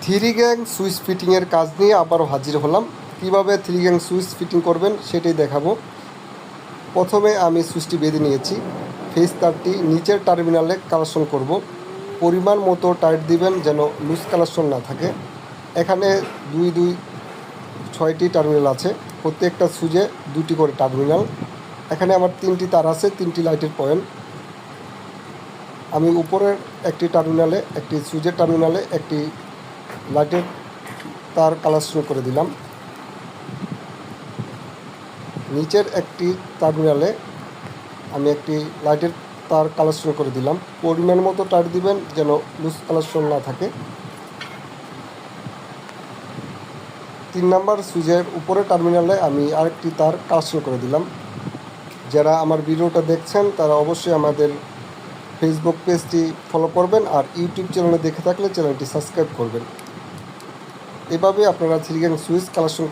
Three gang switch ফিটিংয়ের কাজ নিয়ে আবারও হাজির হলাম। কিভাবে থ্রি গ্যাং সুইচ ফিটিং করবেন সেটাই দেখাবো। প্রথমে আমি সুইচটি বেঁধে নিয়েছি। ফেজ তারটি নিচের টার্মিনালে কানেকশন করব। পরিমাণ মতো টাইট দিবেন যেন লুজ কানেকশন না থাকে। এখানে 6টি টার্মিনাল আছে, প্রত্যেকটা সুইচে 2টি করে টার্মিনাল। এখানে আমার 3টি তার আছে, 3টি লাইটের পয়েন্ট। আমি উপরের একটি টার্মিনালে, একটি সুইচের টার্মিনালে একটি লাইটের তার কানেকশন করে দিলাম। নিচের একটি টার্মিনালে আমি একটি লাইটের তার কানেকশন করে দিলাম। পরিমাণ মতো টাইট দিবেন যেন লুজ কানেকশন না থাকে। 3 নাম্বার সুইচের উপরের টার্মিনালে আমি আরেকটি তার কানেকশন করে দিলাম। যারা আমার ভিডিওটা দেখছেন তারা অবশ্যই আমাদের ফেসবুক পেজটি ফলো করবেন, আর ইউটিউব চ্যানেলে দেখে থাকলে চ্যানেলটি সাবস্ক্রাইব করবেন। এভাবে আপনারা থ্রি গ্যাং সুইচ কানেকশন